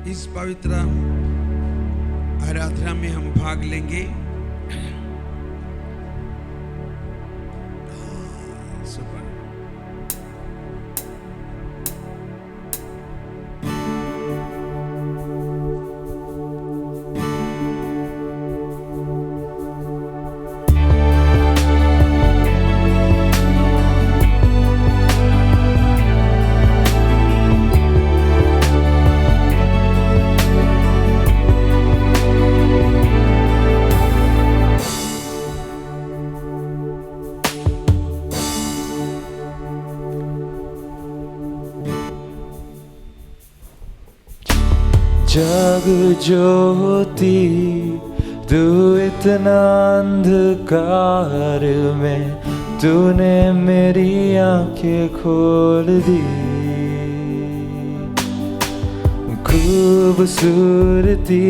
इस पवित्र आराधना में हम भाग लेंगे। जग ज्योति तू इतना अंधकार में तूने मेरी आंखें खोल दी। खूबसूरती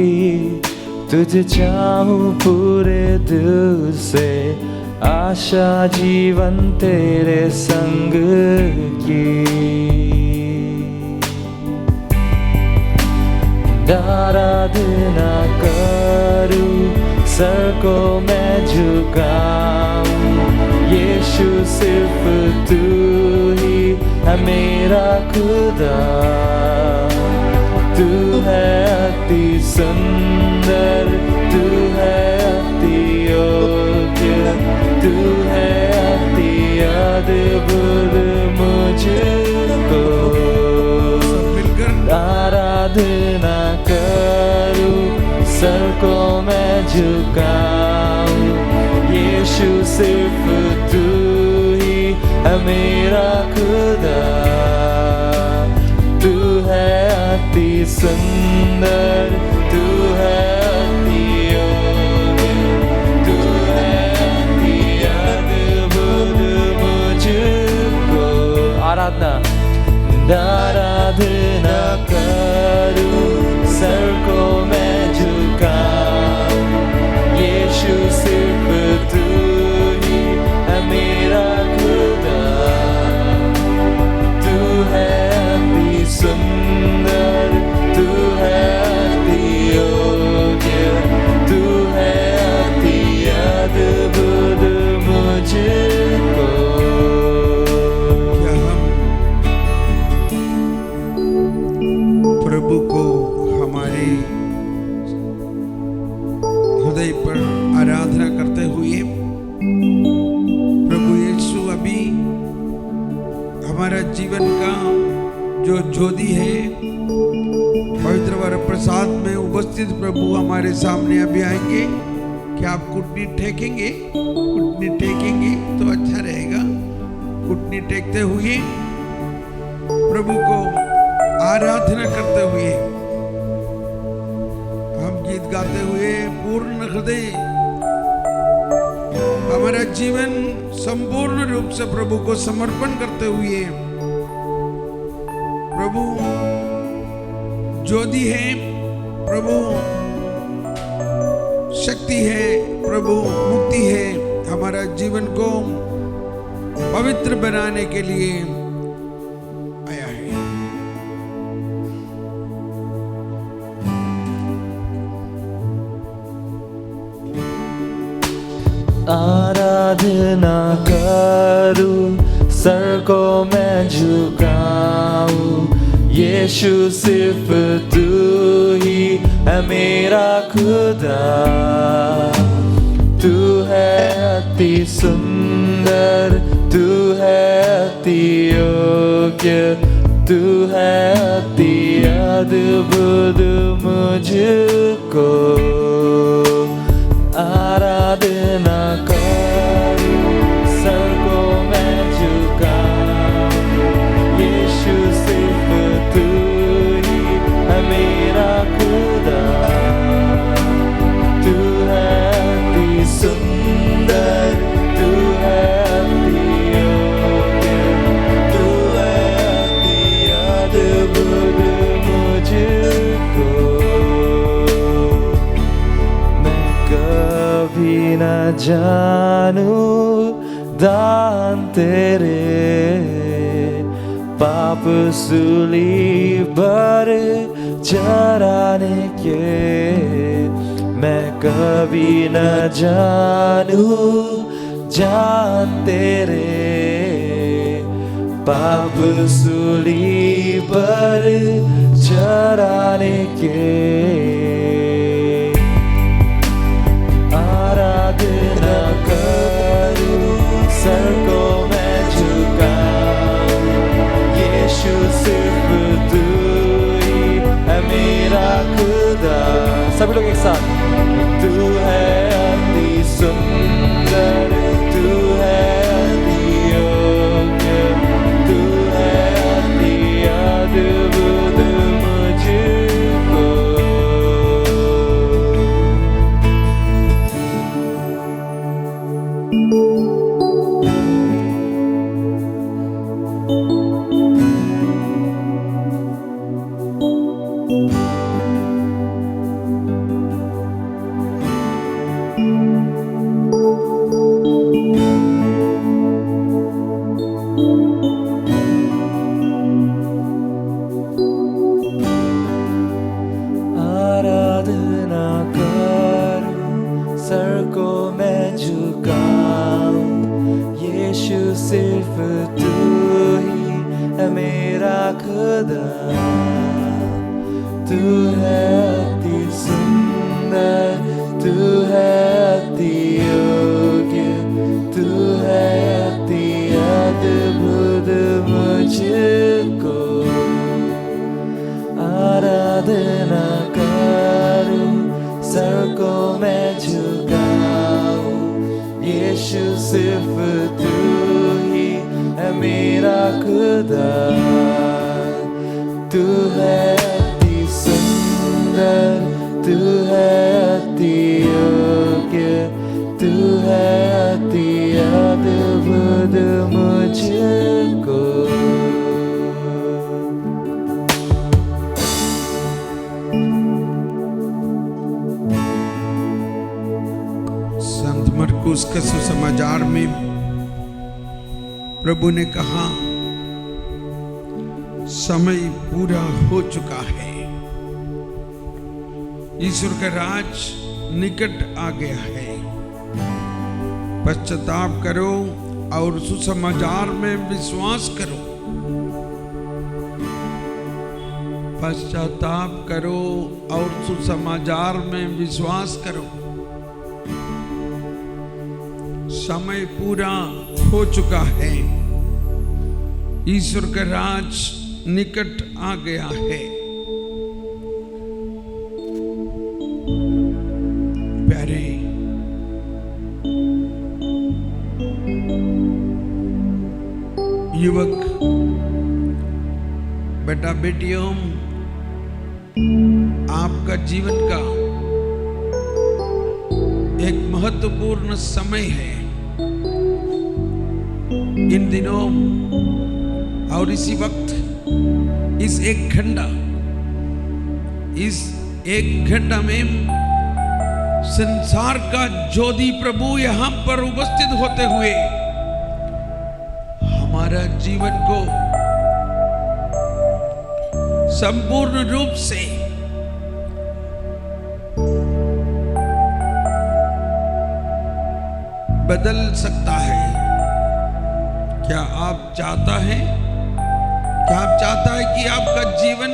तुझे चाहूं पूरे दिल से, आशा जीवन तेरे संग की। आराधना करूं सर को मैं झुकाऊं, यीशु सिर्फ तू ही है मेरा खुदा। तू है अति सुंदर, तू है अति योग्य, तू है अति अद्भुत मुझको। आराधना करूं सर को मैं झुकाऊं, यीशु सिर्फ तू ही है मेरा खुदा। तू है अति सुंदर, तू है अति योग्य, तू है अति अद्भुत मुझको। आराधना करूं सर को मैं झुकाऊं, यीशु सिर्फ तू ही है मेरा खुदा। तू है अति सुंदर, तू है अति योग्य, तू है अति अद्भुत मुझको। प्रभु को हमारे हृदय पर आराधना करते हुए, प्रभु यीशु अभी हमारा जीवन का जो ज्योति है, पवित्र वर प्रसाद में उपस्थित प्रभु हमारे सामने अभी आएंगे। क्या आप घुटनी टेकेंगे? घुटनी टेकेंगे तो अच्छा रहेगा। घुटनी टेकते हुए प्रभु को आराधना करते हुए, हम गीत गाते हुए पूर्ण हृदय हमारा जीवन संपूर्ण रूप से प्रभु को समर्पण करते हुए, प्रभु ज्योति है, प्रभु शक्ति है, प्रभु मुक्ति है, हमारा जीवन को पवित्र बनाने के लिए आया है। आराधना करूं सर को मैं झुकाऊं, यीशु सिर्फ तू ही है मेरा खुदा। तू है अति सुंदर, तू है अति योग्य, तू है अति अद्भुत मुझको। आराधना करूं सर को मैं झुकाऊं, यीशु सिर्फ तू ही है मेरा खुदा। तू है अति सुंदर, तू है अति योग्य, तू है अति अद्भुत मुझको। न जानूं दान तेरे, पाप सूली पर चराने के मैं कभी न जानूं जान तेरे पाप सूली पर चराने के आराधना करूं सर को मैं झुकाऊं यीशु सिर्फ तू ही है मेरा खुदा सभी लोग एक साथ तू है अति सुंदर तू है अति योग्य तू है अति अद्भुत मुझको आराधना करूं सर को मैं झुकाऊं यीशु सिर्फ तू ही है मेरा खुदा तू है अति सुंदर तू है अति योग्य तू है अति अद्भुत मुझको आराधना करूं सर को मैं झुकाऊं यीशु सिर्फ तू ही है मेरा खुदा तू है अति सुंदर तू है अति योग्य तू है अति अद्भुत मुझको संत मरकुस के सुसमाचार में प्रभु ने कहा समय पूरा हो चुका है ईश्वर का राज निकट आ गया है पश्चाताप करो और सुसमाचार में विश्वास करो पश्चाताप करो और सुसमाचार में विश्वास करो समय पूरा हो चुका है ईश्वर का राज निकट आ गया है प्यारे युवक बेटा बेटियों आपका जीवन का एक महत्वपूर्ण समय है इन दिनों और इसी वक्त इस एक घंटा में संसार का ज्योति प्रभु यहां पर उपस्थित होते हुए हमारा जीवन को संपूर्ण रूप से बदल सकता है क्या आप चाहता है कि आपका जीवन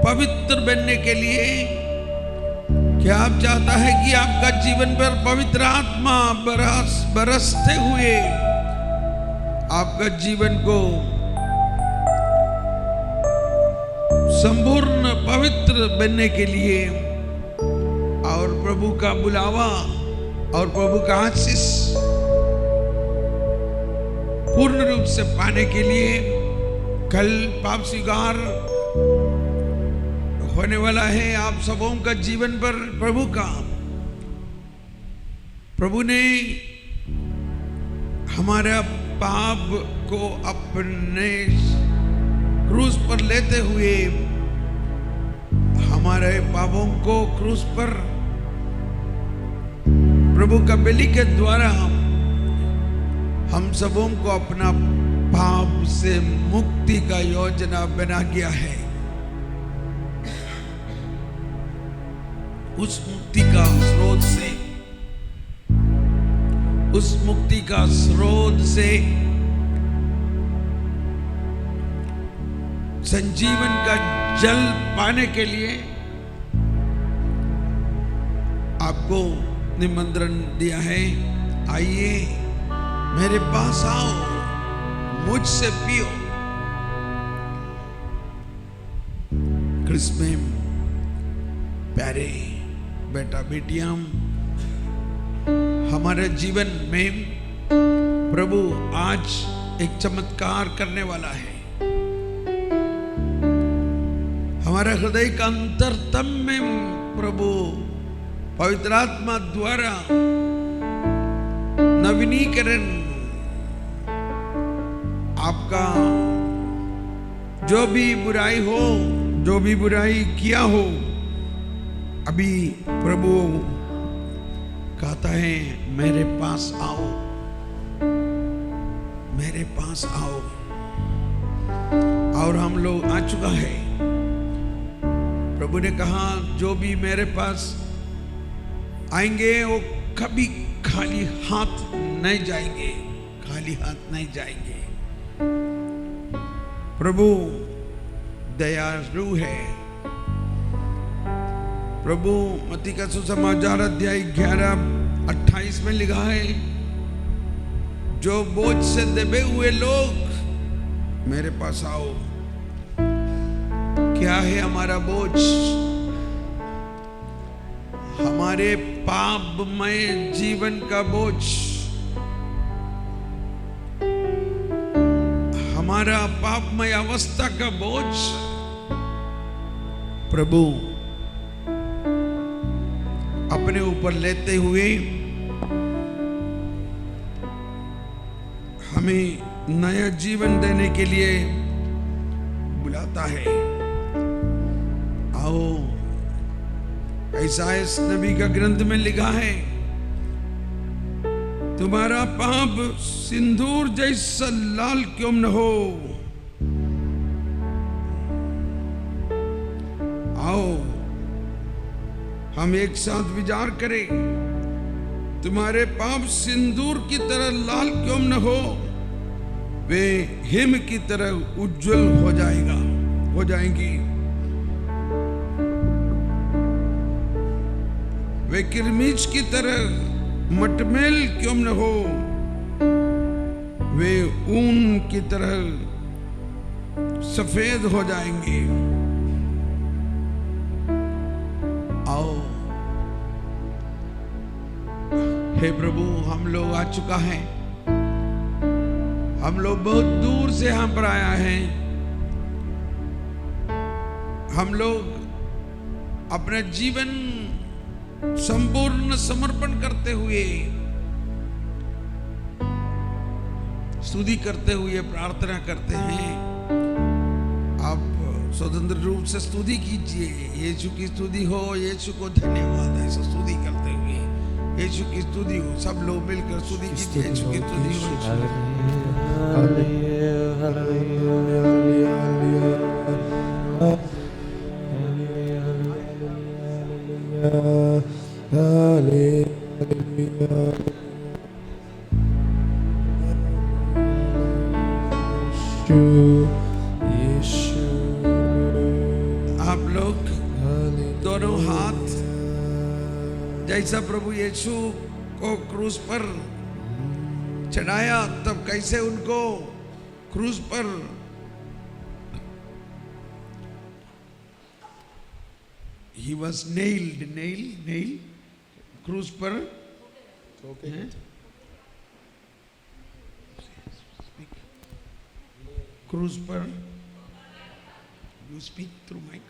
पवित्र बनने के लिए क्या आप चाहता है कि आपका जीवन पर पवित्र आत्मा बरसते हुए आपका जीवन को संपूर्ण पवित्र बनने के लिए और प्रभु का बुलावा और प्रभु का आशीष पूर्ण रूप से पाने के लिए कल पाप स्वीकार होने वाला है आप सबों का जीवन पर प्रभु ने हमारा पाप को अपने क्रूस पर लेते हुए हमारे पापों को क्रूस पर प्रभु का बलि के द्वारा हम सबों को अपना पाप से मुक्ति का योजना बना गया है उस मुक्ति का स्रोत से, उस मुक्ति का स्रोत से संजीवन का जल पाने के लिए आपको निमंत्रण दिया है। आइए मेरे पास आओ, मुझसे पियो। क्रिस में प्यारे बेटा बेटियां, हमारे जीवन में प्रभु आज एक चमत्कार करने वाला है। हमारे हृदय का अंतरतम में प्रभु पवित्र आत्मा द्वारा नवीनीकरण, आपका जो भी बुराई हो, जो भी बुराई किया हो, अभी प्रभु कहता है मेरे पास आओ, मेरे पास आओ। और हम लोग आ चुका है। प्रभु ने कहा जो भी मेरे पास आएंगे वो कभी खाली हाथ नहीं जाएंगे, खाली हाथ नहीं जाएंगे। प्रभु दयालु है। प्रभु मत्ती का सुसमाचार अध्याय 11:28 में लिखा है, जो बोझ से दबे हुए लोग मेरे पास आओ। क्या है हमारा बोझ? हमारे पापमय जीवन का बोझ, हमारा पापमय अवस्था का बोझ प्रभु अपने ऊपर लेते हुए हमें नया जीवन देने के लिए बुलाता है। आओ, ईसाइया नबी का ग्रंथ में लिखा है, तुम्हारा पाप सिंदूर जैसा लाल क्यों न हो। आओ हम एक साथ विचार करें, तुम्हारे पाप सिंदूर की तरह लाल क्यों न हो, वे हिम की तरह उज्जवल हो जाएंगी। वे किरमिज की तरह मटमेल क्यों न हो, वे ऊन की तरह सफेद हो जाएंगे। आओ हे प्रभु, हम लोग आ चुका है। हम लोग बहुत दूर से यहाँ पर आया है। हम लोग अपना जीवन संपूर्ण समर्पण करते हुए, स्तुति करते हुए प्रार्थना करते हैं। आप स्वतंत्र रूप से स्तुति कीजिए। यीशु की स्तुति हो, यीशु को धन्यवाद। ऐसा स्तुति करते हुए यीशु की स्तुति हो, सब लोग मिलकर स्तुति कीजिए। यीशु की स्तुति आप लोग दोनों हाथ, जैसा प्रभु यीशु को क्रूस पर चढ़ाया तब कैसे उनको क्रूस पर he was nailed क्रूस पर क्रूस पर, you speak through mic.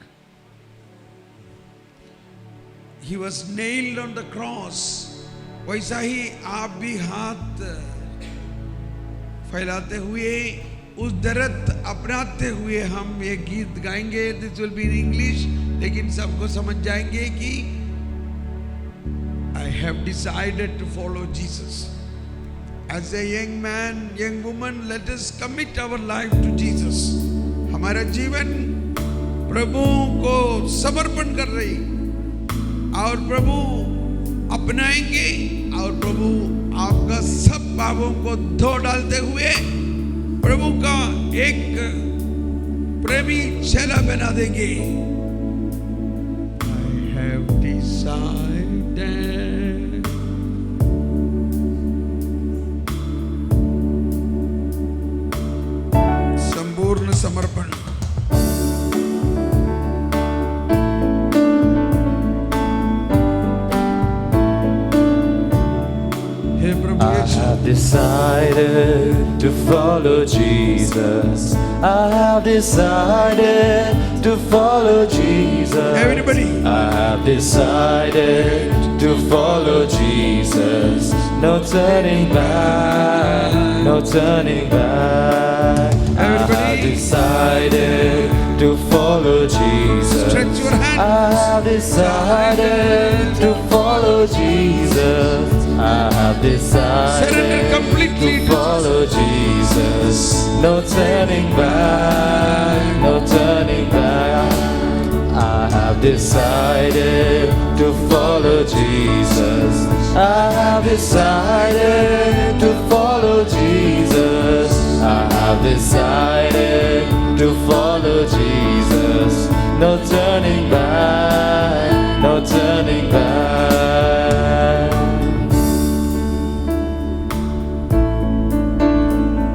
He was nailed on the cross. वैसा ही आप भी हाथ फैलाते हुए उस दर्द अपनाते हुए हम ये गीत गाएंगे। This will be in English, लेकिन सबको समझ जाएंगे कि I have decided to follow Jesus. As a young man, young woman, let us commit our life to Jesus. हमारा जीवन प्रभु को समर्पण कर रही। और प्रभु अपनाएंगे और प्रभु आपका सब पापों को धो डालते हुए प्रभु का एक प्रेमी चेला बना देंगे। I have decided संपूर्ण समर्पण। हे प्रभु I have decided to follow Jesus. I have decided to follow Jesus. Everybody. I have decided to follow Jesus. No turning back, no turning back. I Everybody. have decided to follow Jesus. Stretch your hands. I have decided to follow Jesus. I have decided Surrender completely to to follow Jesus. No turning back, no turning back. I have decided to follow Jesus. I have decided to follow Jesus. I have decided to follow Jesus. No turning back, no turning back.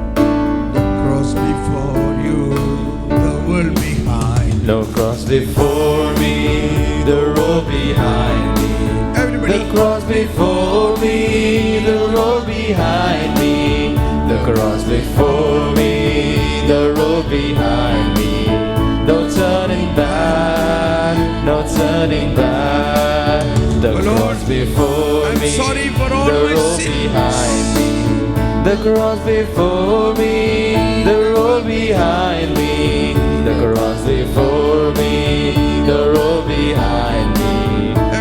Cross before you, the world behind. No cross before me, the road behind me. Everybody. The cross before me, the road behind me. The cross before me, the road behind me. No turning back, no turning back. The Oh Lord, cross before I'm me, sorry for all the my road sins. behind me. The cross before me, the road behind me. The cross before me, the road behind me.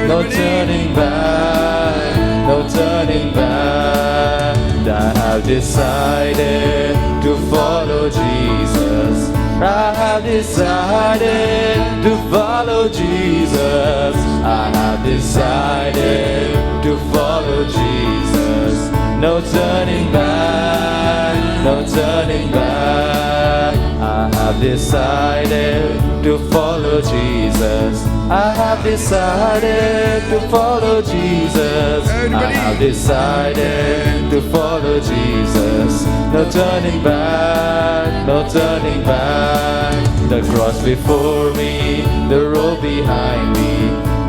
No Everybody. turning back, no turning back. I have decided to follow Jesus. I have decided to follow Jesus. I have decided to follow Jesus. No turning back, no turning back. I have decided to follow Jesus. I have decided to follow Jesus. I Everybody. have decided to follow Jesus. No turning back, no turning back. The cross before me, the road behind me.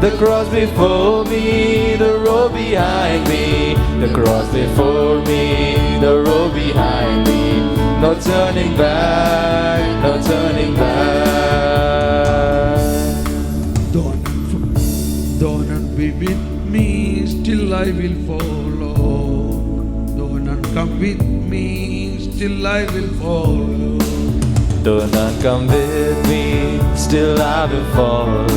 The cross before me, the road behind me. The cross before me, the road behind me. No turning back, no turning back. Though none be with me, still I will follow. Though none come with me, still I will follow. Though none come with me, still I will follow.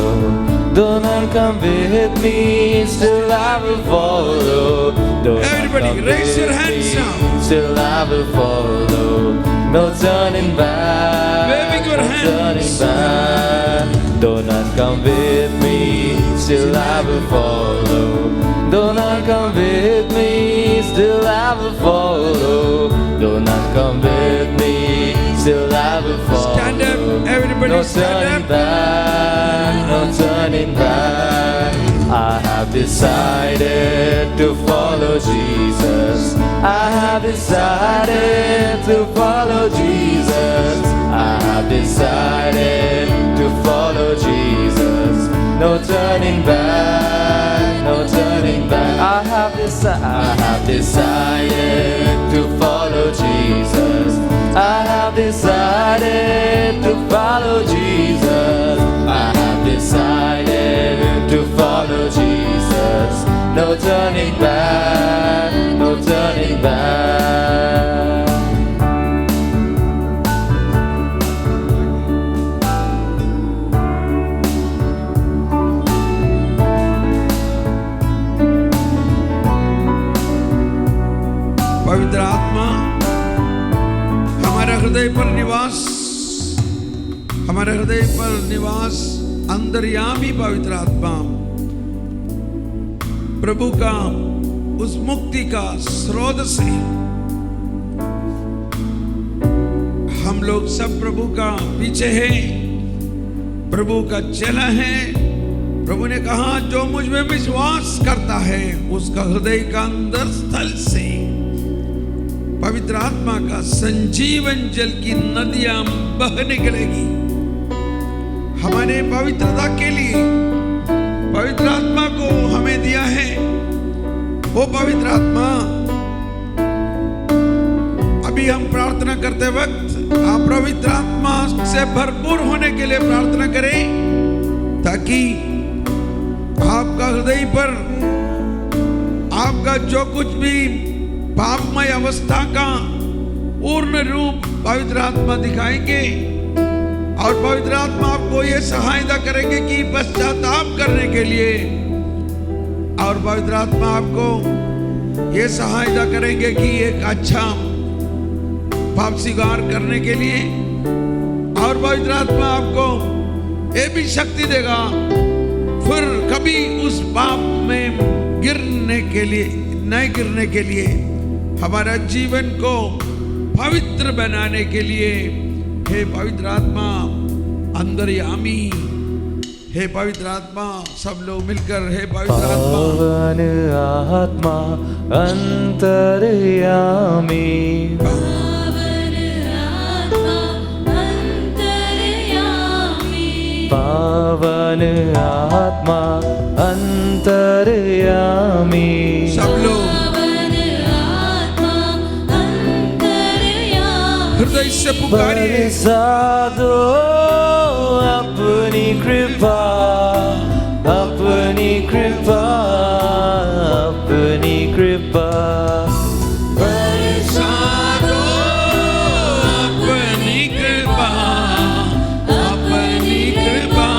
Though none come with me, still I will follow. Though none Everybody, come raise your with hands me, now. still I will follow. No turning back, Waving your no hands. turning back. Though none come with me, still I will follow. Though none come with me, still I will follow. Though none come with me, still I will follow. Stand up, everybody, No stand turning up. back, no turning back. I have decided to follow Jesus. I have decided to follow Jesus. I have decided to follow Jesus. No turning back, no turning back. I have decided to follow Jesus. I have decided to follow Jesus. I have decided to follow Jesus. No turning back, no turning back. पवित्र आत्मा हमारे हृदय पर निवास अंतर्यामी पवित्र आत्मा प्रभु का उस मुक्ति का स्रोत से हम लोग सब प्रभु का पीछे हैं, प्रभु का चेला है। प्रभु ने कहा जो मुझ में विश्वास करता है उसका हृदय का अंदर स्थल से पवित्र आत्मा का संजीवन जल की नदियां बह निकलेगी। हमारे पवित्रता के लिए पवित्र आत्मा को हमें दिया है। वो पवित्र आत्मा, अभी हम प्रार्थना करते वक्त आप पवित्र आत्मा से भरपूर होने के लिए प्रार्थना करें, ताकि आपका हृदय पर आपका जो कुछ भी पापमय अवस्था का पूर्ण रूप पवित्र आत्मा दिखाएंगे और पवित्र आत्मा आपको ये सहायता करेंगे कि पश्चाताप करने के लिए, और पवित्र आत्मा आपको ये सहायता करेंगे कि एक अच्छा पाप स्वीकार करने के लिए, और पवित्र आत्मा आपको ये भी शक्ति देगा फिर कभी उस पाप में गिरने के लिए नहीं गिरने के लिए, हमारा जीवन को पवित्र बनाने के लिए। हे पवित्र आत्मा अंतर्यामी, हे पवित्र आत्मा, सब लोग मिलकर हे पवित्र आत्मा, पावन आत्मा अंतर्यामी, पावन आत्मा अंतर्यामी, सब लोग हृदय से पुकारिए। बरसा दो अपनी कृपा, अपनी कृपा, अपनी कृपा, बरसा दो अपनी कृपा, अपनी कृपा,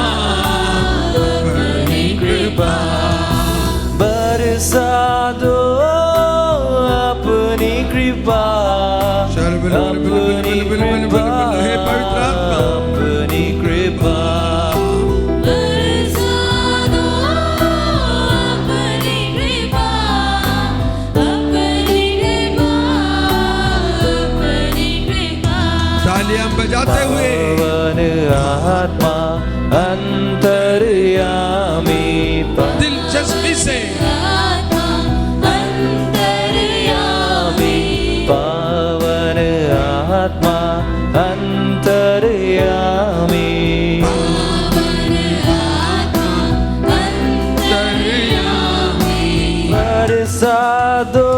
अपनी कृपा, बरसा दो अपनी कृपा, अपनी कृपा, हे पवित्र आत्मा, अपनी कृपा, बरसा दो अपनी कृपा, अपनी कृपा, अपनी कृपा। तालियां बजाते हुए पावन आत्मा अंतर्यामी, दिलचस्पी से आत्मा अंतर्यामी, पावन आत्मा अंतर्यामी, पावन आत्मा अंतर्यामी, बरसा दो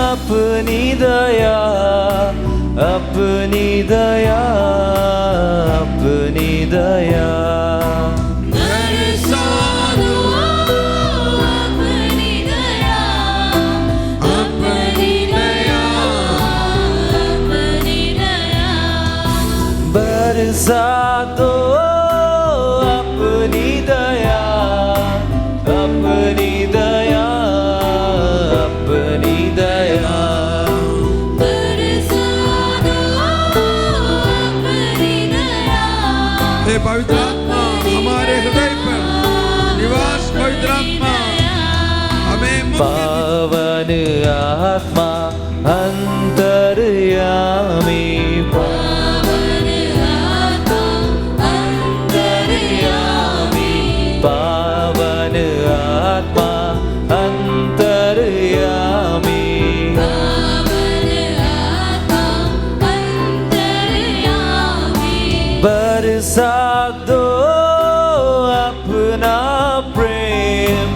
अपनी दया, अपनी दया, अपनी दया, बरसा दो अपनी दया, अपनी दया, अपनी दया, बरसा दो अपनी दया, अपनी दया, अपनी दया, बरसा दो अपनी दया, हे पवित्र आत्मा हमारे हृदय पर निवास, पवित्र आत्मा हमें मुक्ति पावन आत्मा अंतर्यामी, पावन आत्मा अंतर्यामी, पावन आत्मा अंतर्यामी, पावन आत्मा अंतर्यामी, बरसा दो अपना प्रेम,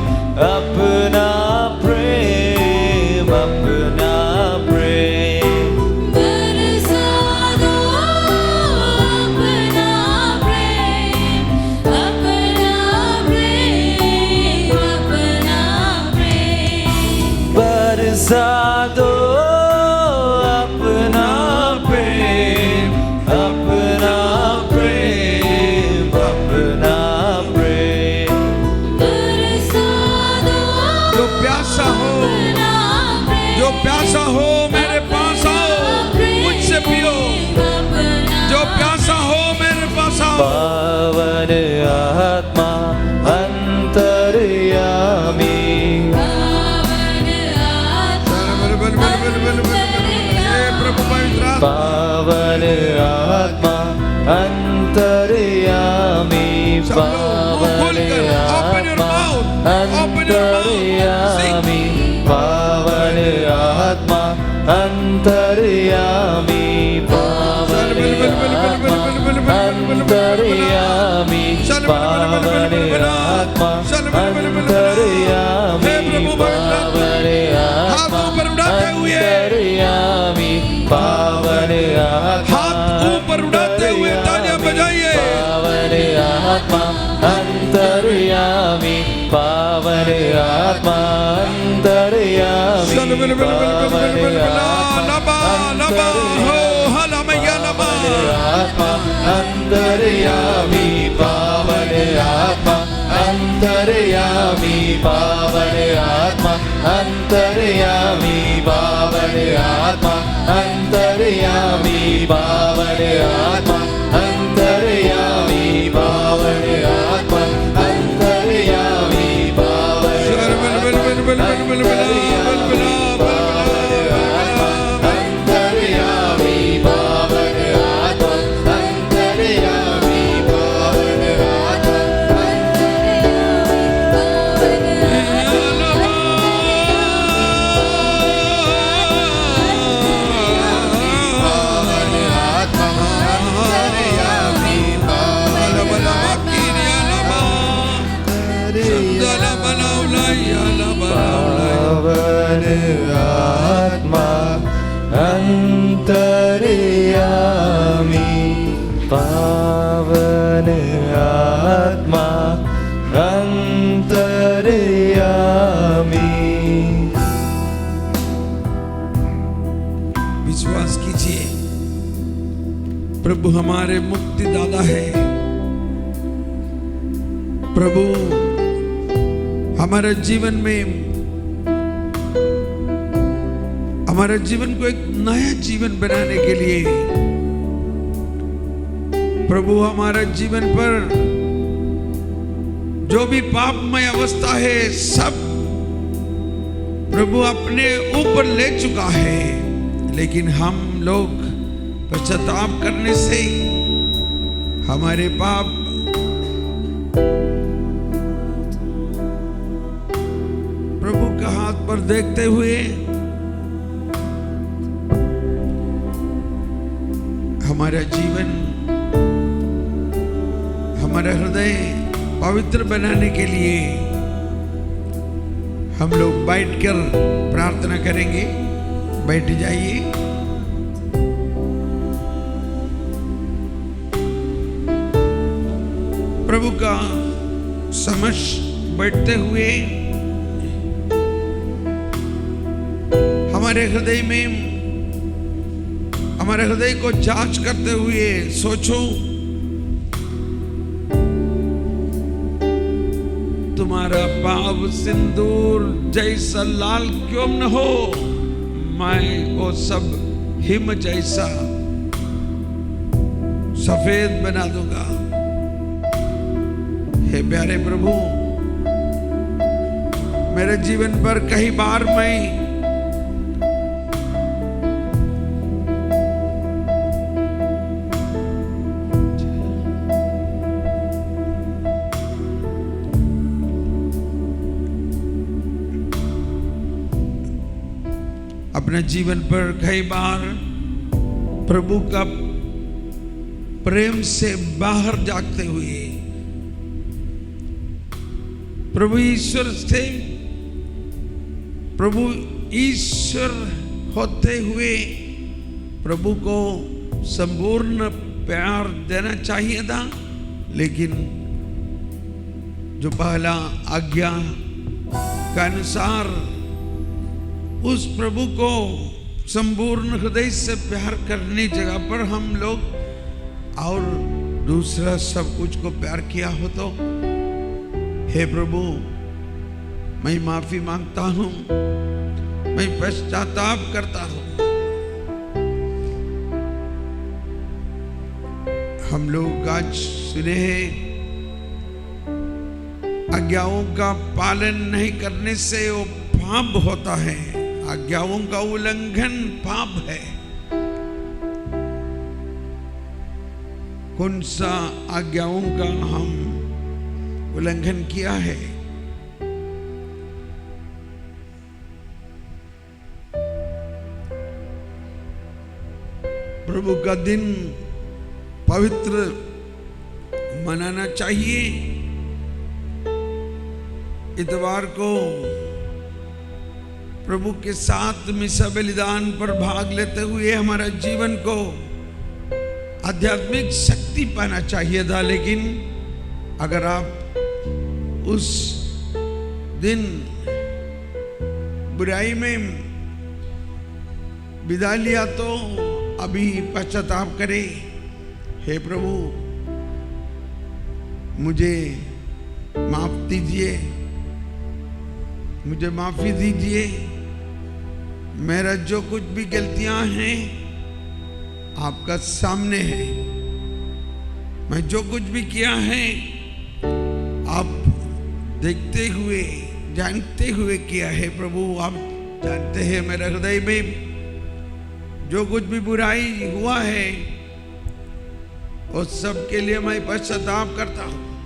अपना प्रेम, अपना प्रेम, बरसा दो अपना प्रेम, अपना प्रेम, अपना प्रेम, बरसा दो अपना प्रेम, अपना प्रेम, अपना प्रेम, बरसा दो जो प्यासा हो, अपना प्रेम, जो प्यासा हो मेरे पास आओ, मुझसे पियो, जो प्यासा हो मेरे पास आओ। पावन आत्मा अंतर्यामी, सब लोग मुंह खोलकर open your mouth, open your mouth, sing. अंतर्यामी पावन आत्मा अंतर्यामी पावन आत्मा अंतर्यामी पावन आत्मा अंतर्यामी पावन आत्मा अंतर्यामी पावन आत्मा हाथ ऊपर उठाते हुए तालियां बजाइए। पावन आत्मा अंतर्यामी पावन आत्मा अंतर्यामी पावन आत्मा अंतर्यामी पावन आत्मा अंतर्यामी पावन आत्मा अंतर्यामी पावन आत्मा अंतर्यामी पावन आत्मा अंतर्यामी पावन आत्मा अंतर्यामी पावन आत्मा अंतर्यामी। विश्वास कीजिए, प्रभु हमारे मुक्तिदाता है। प्रभु हमारे जीवन में, हमारे जीवन को एक नया जीवन बनाने के लिए प्रभु हमारे जीवन पर जो भी पापमय अवस्था है सब प्रभु अपने ऊपर ले चुका है। लेकिन हम लोग पश्चाताप करने से हमारे पाप प्रभु का हाथ पर देखते हुए हमारा जीवन, हमारा हृदय पवित्र बनाने के लिए हम लोग बैठकर प्रार्थना करेंगे। बैठ जाइए। प्रभु का समक्ष बैठते हुए हमारे हृदय में, हमारे हृदय को जांच करते हुए सोचो, तुम्हारा पाप सिंदूर जैसा लाल क्यों न हो, मैं वो सब हिम जैसा सफेद बना दूंगा। हे प्यारे प्रभु, मेरे जीवन पर कई बार मैं अपने जीवन पर कई बार प्रभु का प्रेम से बाहर जाते हुए, प्रभु ईश्वर से, प्रभु ईश्वर होते हुए प्रभु को संपूर्ण प्यार देना चाहिए था। लेकिन जो पहला आज्ञा का अनुसार उस प्रभु को संपूर्ण हृदय से प्यार करने जगह पर हम लोग और दूसरा सब कुछ को प्यार किया हो तो हे प्रभु, मैं माफी मांगता हूं, मैं पश्चाताप करता हूं। हम लोग आज सुने हैं आज्ञाओं का पालन नहीं करने से वो पाप होता है। आज्ञाओं का उल्लंघन पाप है। कौन सा आज्ञाओं का हम उल्लंघन किया है। प्रभु का दिन पवित्र मनाना चाहिए। इतवार को प्रभु के साथ मिसा बलिदान पर भाग लेते हुए हमारा जीवन को आध्यात्मिक शक्ति पाना चाहिए था, लेकिन अगर आप उस दिन बुराई में बिता लिया तो अभी पश्चाताप करें। हे प्रभु, मुझे माफ दीजिए, मुझे माफी दीजिए। मेरा जो कुछ भी गलतियां हैं आपका सामने है। मैं जो कुछ भी किया है आप देखते हुए, जानते हुए किया है। प्रभु, आप जानते हैं मेरे हृदय में जो कुछ भी बुराई हुआ है उस सब के लिए मैं पश्चाताप करता हूं।